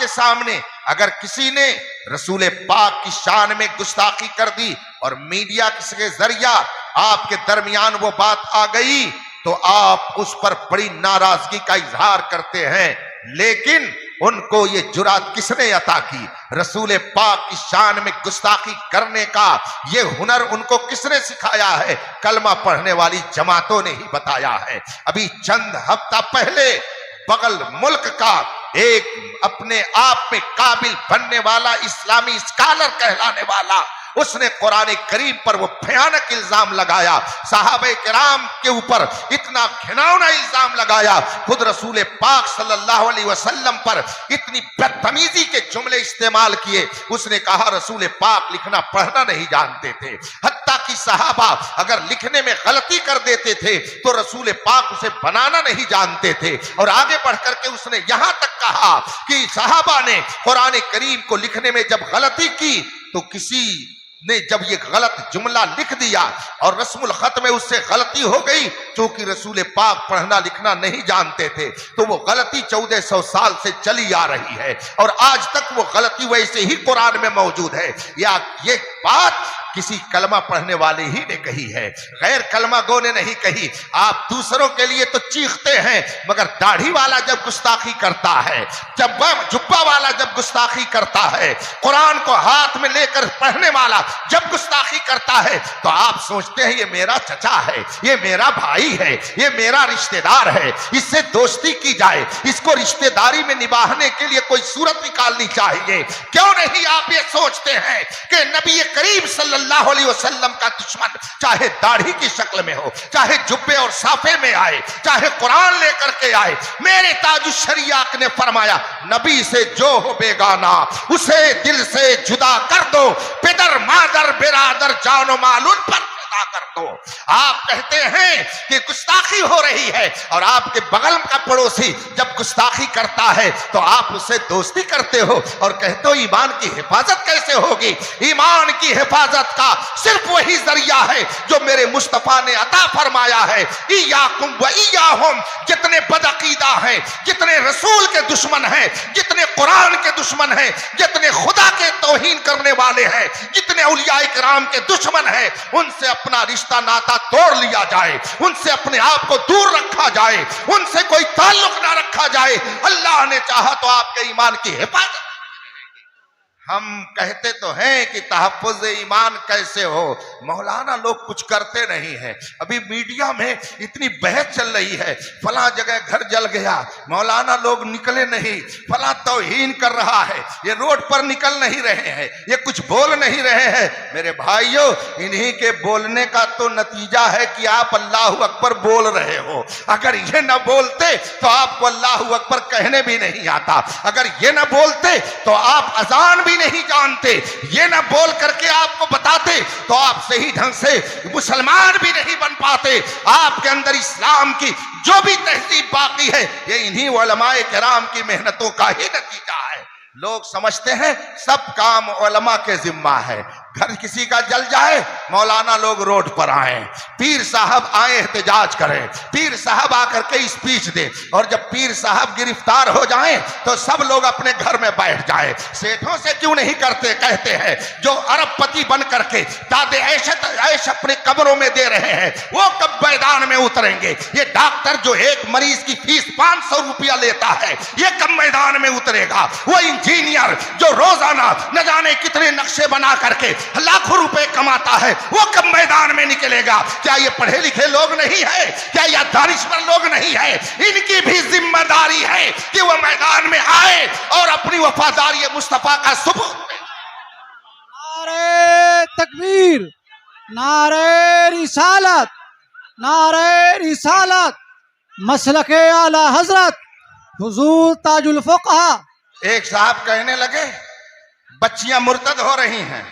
के सामने अगर किसी ने रसूल पाक की शान में गुस्ताखी कर दी और मीडिया के जरिया आपके दरमियान वो बात आ गई तो आप उस पर बड़ी नाराजगी का इजहार करते हैं, लेकिन उनको ये जुरात किसने अता की? रसूल पाक की शान में गुस्ताखी करने का ये हुनर उनको किसने सिखाया है? कलमा पढ़ने वाली जमातों ने ही बताया है। अभी चंद हफ्ता पहले बगल मुल्क का एक अपने आप में काबिल बनने वाला इस्लामी स्कॉलर कहलाने वाला, उसने कुरान करीम पर वो भयानक इल्जाम लगाया, सहाबे किराम के ऊपर इतना घिनौना इल्जाम लगाया, खुद रसूल पाक सल्लल्लाहु अलैहि वसल्लम पर इतनी बदतमीजी के जुमले इस्तेमाल किए। उसने कहा रसूल पाक लिखना पढ़ना नहीं जानते थे, हत्ता कि सहाबा अगर लिखने में गलती कर देते थे तो रसूल पाक उसे बनाना नहीं जानते थे। और आगे बढ़ करके उसने यहां तक कहा कि सहाबा ने कुरान करीम को लिखने में जब गलती की तो किसी ने जब ये गलत जुमला लिख दिया और रस्मुल खत में उससे गलती हो गई, क्योंकि रसूल पाक पढ़ना लिखना नहीं जानते थे, तो वो गलती 1400 साल से चली आ रही है और आज तक वो गलती वैसे ही कुरान में मौजूद है। या ये बात किसी कलमा पढ़ने वाले ही ने कही है, गैर कलमा गो ने नहीं कही। आप दूसरों के लिए तो चीखते हैं, मगर दाढ़ी वाला जब गुस्ताखी करता है, जब जुब्बा वाला जब गुस्ताखी करता है, कुरान को हाथ में लेकर पढ़ने वाला जब गुस्ताखी करता है, तो आप सोचते हैं ये मेरा चचा है, ये मेरा भाई है, ये मेरा रिश्तेदार है, इससे दोस्ती की जाए, इसको रिश्तेदारी में निभाने के लिए कोई सूरत निकालनी चाहिए। क्यों नहीं आप ये सोचते हैं कि नबी करीम सल्लल्लाहु अलैहि वसल्लम का दुश्मन चाहे दाढ़ी की शक्ल में हो, चाहे जुब्बे और साफे में आए, चाहे कुरान लेकर के आए, मेरे ताजुश शरीयत ने फरमाया नबी से जो हो बेगाना उसे दिल से जुदा कर दो, पिदर मादर बिरादर जानो माल उन पर कर दो। आप कहते हैं कि गुस्ताखी हो रही है और आपके बगल का पड़ोसी जब गुस्ताखी करता है तो आप उससे दोस्ती करते हो और कहते हो ईमान की हिफाजत कैसे होगी? ईमान की हिफाजत का सिर्फ वही जरिया है जो मेरे मुस्तफा ने अता फरमाया है, इय्याकुम व इय्याहुम। जितने बदअकीदा हैं, जितने रसूल के दुश्मन हैं, जितने कुरान के दुश्मन हैं, जितने खुदा के तौहीन करने वाले हैं, जितने औलिया किराम के दुश्मन हैं, उनसे अपना रिश्ता नाता तोड़ लिया जाए, उनसे अपने आप को दूर रखा जाए, उनसे कोई ताल्लुक ना रखा जाए। अल्लाह ने चाहा तो आपके ईमान की हिफाजत। हम कहते तो हैं कि तहफ़्फ़ुज़ ईमान कैसे हो, मौलाना लोग कुछ करते नहीं हैं। अभी मीडिया में इतनी बहस चल रही है, फला जगह घर जल गया, मौलाना लोग निकले नहीं, फला तौहीन कर रहा है, ये रोड पर निकल नहीं रहे हैं, ये कुछ बोल नहीं रहे हैं। मेरे भाइयों, इन्हीं के बोलने का तो नतीजा है कि आप अल्लाहु अकबर बोल रहे हो। अगर ये न बोलते तो आपको अल्लाहु अकबर कहने भी नहीं आता, अगर ये न बोलते तो आप अजान भी नहीं जानते, ये ना बोल करके आपको बताते तो आप सही ढंग से मुसलमान भी नहीं बन पाते। आपके अंदर इस्लाम की जो भी तहजीब बाकी है ये इन्हीं उलमाए किराम की मेहनतों का ही नतीजा है। लोग समझते हैं सब काम उलमा के जिम्मा है, घर किसी का जल जाए मौलाना लोग रोड पर आए, पीर साहब आए एहतजाज करें, पीर साहब आकर के स्पीच दे, और जब पीर साहब गिरफ्तार हो जाएं तो सब लोग अपने घर में बैठ जाएं। सेठों से क्यों नहीं करते? कहते हैं जो अरबपति बन करके दादे ऐश अपने कब्रों में दे रहे हैं वो कब मैदान में उतरेंगे? ये डॉक्टर जो एक मरीज की फीस 500 रुपया लेता है ये कब मैदान में उतरेगा? वो इंजीनियर जो रोजाना न जाने कितने नक्शे बना करके लाखों रुपए कमाता है वो कब मैदान में निकलेगा? क्या ये पढ़े लिखे लोग नहीं है? क्या ये दानिशवर लोग नहीं है? इनकी भी जिम्मेदारी है कि वो मैदान में आए और अपनी वफादारी मुस्तफा का सबूत दे। नारे तकबीर, नारे रिसालत, नारे रिसालत, मसलके आला हजरत हुजूर ताजुल फुक़हा। एक साहब कहने लगे बच्चियां मुर्तद हो रही हैं,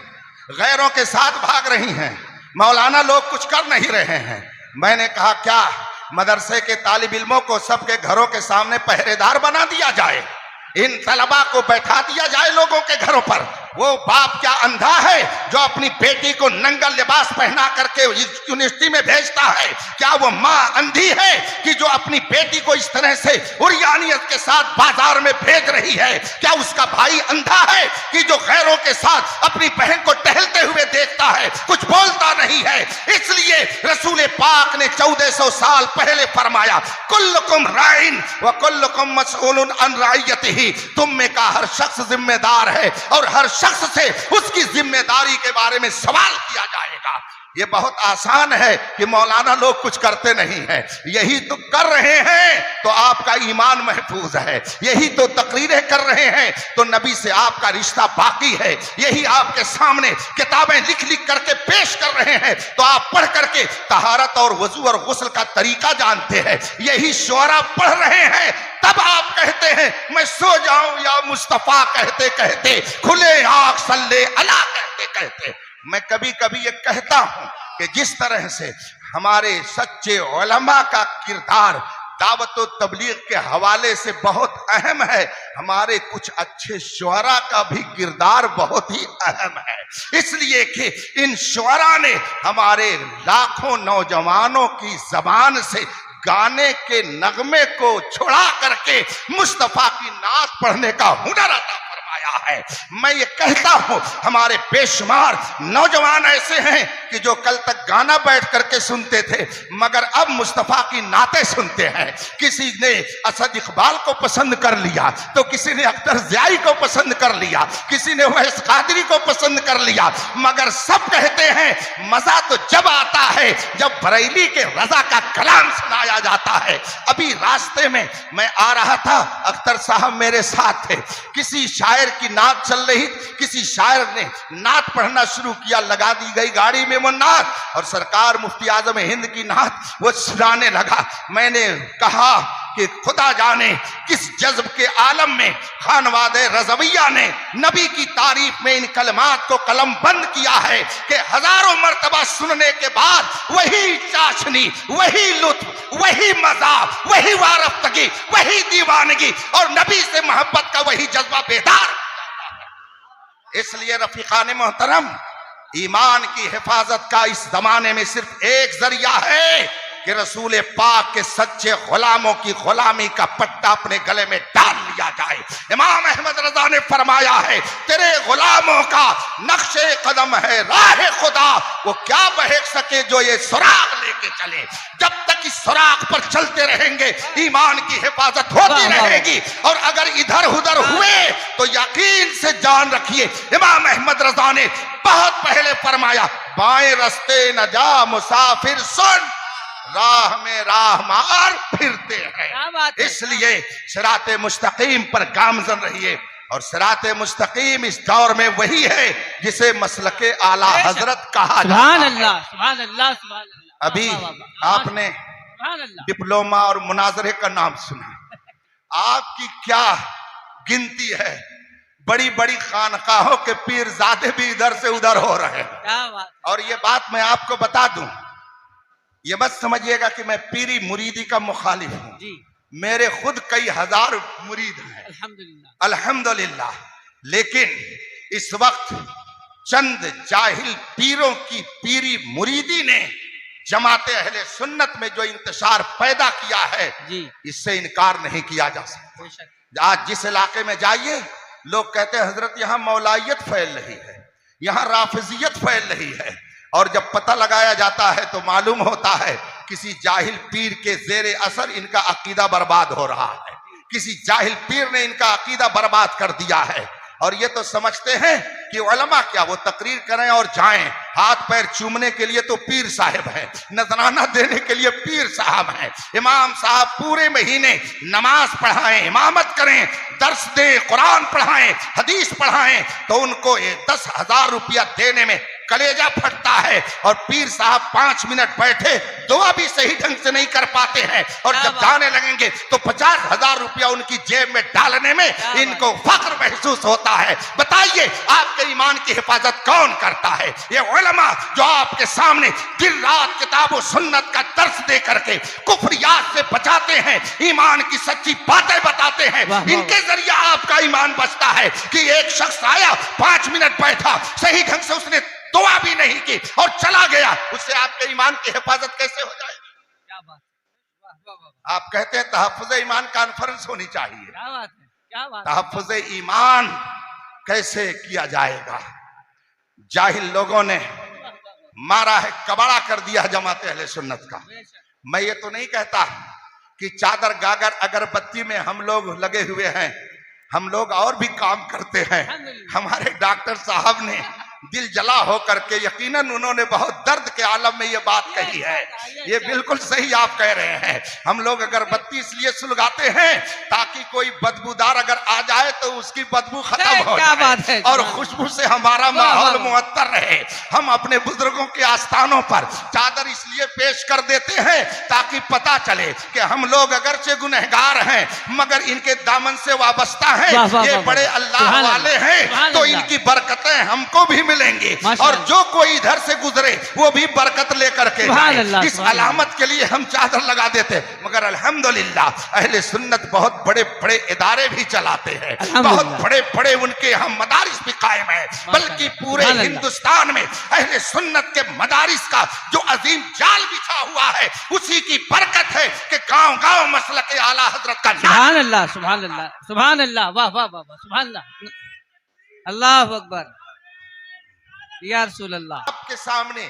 गैरों के साथ भाग रही हैं, मौलाना लोग कुछ कर नहीं रहे हैं। मैंने कहा क्या मदरसे के तालिब इल्मों को सबके घरों के सामने पहरेदार बना दिया जाए, इन तलबा को बैठा दिया जाए लोगों के घरों पर, वो बाप क्या अंधा है जो अपनी बेटी को नंगा लिबास पहना करके यूनिवर्सिटी में भेजता है? क्या वो माँ अंधी है कि जो अपनी बेटी को इस तरह से उरियानियत के साथ बाजार में भेज रही है? क्या उसका भाई अंधा है कि जो गैरों के साथ अपनी बहन को टहलते हुए देखता है, कुछ बोलता नहीं है? इसलिए रसूल पाक ने 1400 साल पहले फरमाया, कुल्लुकुम राइन व कुल्लुकुम मसऊलुन अन रइयतिही। तुम में का हर शख्स जिम्मेदार है और हर शख्स से उसकी जिम्मेदारी के बारे में सवाल किया जाएगा। ये बहुत आसान है कि मौलाना लोग कुछ करते नहीं हैं, यही तो कर रहे हैं तो आपका ईमान महफूज है, यही तो तकरीरें कर रहे हैं तो नबी से आपका रिश्ता बाकी है, यही आपके सामने किताबें लिख लिख करके पेश कर रहे हैं तो आप पढ़ करके तहारत और वजू और गुस्ल का तरीका जानते हैं, यही शुअरा पढ़ रहे हैं तब आप कहते हैं मैं सो जाऊं या मुस्तफा कहते कहते, खुले आंख सल्ले अला कहते कहते। मैं कभी कभी ये कहता हूं कि जिस तरह से हमारे सच्चे उलमा का किरदार दावत व तबलीग के हवाले से बहुत अहम है, हमारे कुछ अच्छे शुअरा का भी किरदार बहुत ही अहम है। इसलिए कि इन शुअरा ने हमारे लाखों नौजवानों की जबान से गाने के नगमे को छुड़ा करके मुस्तफा की नात पढ़ने का हुनर अता फरमाया है। मैं ये कहता हूं हमारे बेशुमार नौजवान ऐसे हैं कि जो कल तक गाना बैठ करके सुनते थे मगर अब मुस्तफा की नातें सुनते हैं। किसी ने असद इकबाल को पसंद कर लिया तो किसी ने अख्तर ज़ियाई को पसंद कर लिया, किसी ने वैस कादरी को पसंद कर लिया, मगर सब कहते हैं मजा तो जब आता है जब बरेली के रजा का कलाम सुनाया जाता है। अभी रास्ते में मैं आ रहा था, अख्तर साहब मेरे साथ थे, किसी शायर की नात चल रही, किसी शायर ने नात पढ़ना शुरू किया, लगा दी गई गाड़ी में वो नात और सरकार मुफ्ती आजम हिंद की नात वो सुनाने लगा। मैंने कहा कि खुदा जाने किस जज्ब के आलम में खानवादे रज़विया ने नबी की तारीफ में इन कलमात को कलम बंद किया है कि हजारों मर्तबा सुनने के बाद वही चाशनी, वही लुत्फ, वही मजा, वही वारफ्तगी, वही दीवानगी और नबी से मोहब्बत का वही जज्बा बेदार। इसलिए रफीकान मोहतरम, ईमान की हिफाजत का इस जमाने में सिर्फ एक जरिया है कि रसूल पाक के सच्चे गुलामों की गुलामी का पट्टा अपने गले में डाल लिया जाए। इमाम अहमद रजा ने फरमाया है, तेरे गुलामों का नक्शे कदम है राह खुदा, वो क्या बहक सके जो ये सुराग लेके चले। जब तक इस सुराग पर चलते रहेंगे ईमान की हिफाजत होती रहेगी और अगर इधर उधर हुए तो यकीन से जान रखिए, इमाम अहमद रजा ने बहुत पहले फरमाया, बाएं रस्ते न जा मुसाफिर सुन, राह में राह मार फिरते हैं। इसलिए सिराते मुस्तकीम पर गामजन रहिए और सिराते मुस्तकीम इस दौर में वही है जिसे मसलके आला हजरत कहा जाता है। सुभान अल्लाह, सुभान अल्लाह। अभी आपने डिप्लोमा और मुनाजरे का नाम सुना, आपकी क्या गिनती है, बड़ी बड़ी खानकाहों के पीरजादे भी इधर से उधर हो रहे हैं। और ये बात मैं आपको बता दूं, ये मत समझिएगा कि मैं पीरी मुरीदी का मुखालिफ हूं जी, मेरे खुद कई हजार मुरीद हैं अल्हम्दुलिल्लाह अल्हम्दुलिल्लाह, लेकिन इस वक्त चंद जाहिल पीरों की पीरी मुरीदी ने जमाते अहले सुन्नत में जो इंतशार पैदा किया है जी, इससे इनकार नहीं किया जा सकता। आज जिस इलाके में जाइए लोग कहते हैं हजरत यहाँ मौलाइयत फैल रही है, यहाँ राफिजियत फैल रही है, और जब पता लगाया जाता है तो मालूम होता है किसी जाहिल पीर के जेरे असर इनका अकीदा बर्बाद हो रहा है, किसी जाहिल पीर ने इनका अकीदा बर्बाद कर दिया है। और ये तो समझते हैं कि उलमा क्या वो तकरीर करें और जाएं, हाथ पैर चूमने के लिए तो पीर साहब हैं, नजराना देने के लिए पीर साहब हैं। इमाम साहब पूरे महीने नमाज पढ़ाएं, इमामत करें, दर्स दें, कुरान पढ़ाएं, हदीस पढ़ाएं तो उनको 10,000 रुपया देने में कलेजा फटता है। और पीर साहब 5 मिनट बैठे, दुआ भी सही ढंग से नहीं कर पाते हैं, और जब जाने लगेंगे तो 50,000 रुपया उनकी जेब में डालने में इनको फख्र महसूस होता है। बताइए आपके ईमान की हिफाजत कौन करता है? ये उलमा जो आपके सामने दिन रात किताब सुन्नत का दर्स दे करके कुफ्रियात से बचाते हैं, ईमान की सच्ची बातें बताते हैं, इनके जरिए आपका ईमान बचता है। कि एक शख्स आया, 5 मिनट बैठा, सही ढंग से उसने दुआ भी नहीं की और चला गया, उससे आपके ईमान की हिफाजत कैसे हो जाएगी? क्या बात है, वाह वाह वाह, आप कहते हैं तहफ्फुज़ ईमान कॉन्फ्रेंस होनी चाहिए। क्या बात है, क्या बात है। तहफ्फुज़ ईमान कैसे किया जाएगा? जाहिल लोगों ने मारा है, कबाड़ा कर दिया है जमात अहले सुन्नत का। मैं ये तो नहीं कहता कि चादर गागर अगरबत्ती में हम लोग लगे हुए हैं, हम लोग और भी काम करते हैं। हमारे डॉक्टर साहब ने दिल जला हो करके, यकीनन उन्होंने बहुत दर्द के आलम में ये बात कही है। ये बिल्कुल सही आप कह रहे हैं। हम लोग अगरबत्ती इसलिए सुलगाते हैं ताकि कोई बदबूदार अगर आ जाए तो उसकी बदबू खत्म हो जाए और खुशबू से हमारा माहौल मुअत्तर रहे। हम अपने बुजुर्गों के आस्थानों पर चादर इसलिए पेश कर देते हैं ताकि पता चले कि हम लोग अगरचे गुनहगार हैं मगर इनके दामन से वाबस्ता हैं, ये बड़े अल्लाह वाले हैं, तो इनकी बरकतें हमको भी मिलेंगे और जो कोई इधर से गुजरे वो भी बरकत लेकर के जाए। इस अलामत के लिए हम चादर लगा देते। मगर अल्हम्दुलिल्लाह अहले सुन्नत बहुत बड़े बड़े इदारे भी चलाते हैं, बहुत बड़े बड़े उनके यहाँ मदारिस भी कायम है। बल्कि पूरे हिंदुस्तान में अहले सुन्नत के मदारिस का जो अजीम जाल बिछा हुआ है उसी की बरकत है कि गांव गांव मसलक आला हजरत का सुभान अल्लाह, सुभान अल्लाह, सुभान अल्लाह, वाह वाह वाह, सुभान अल्लाह, अल्लाह अकबर, या रसूल अल्लाह। आपके सामने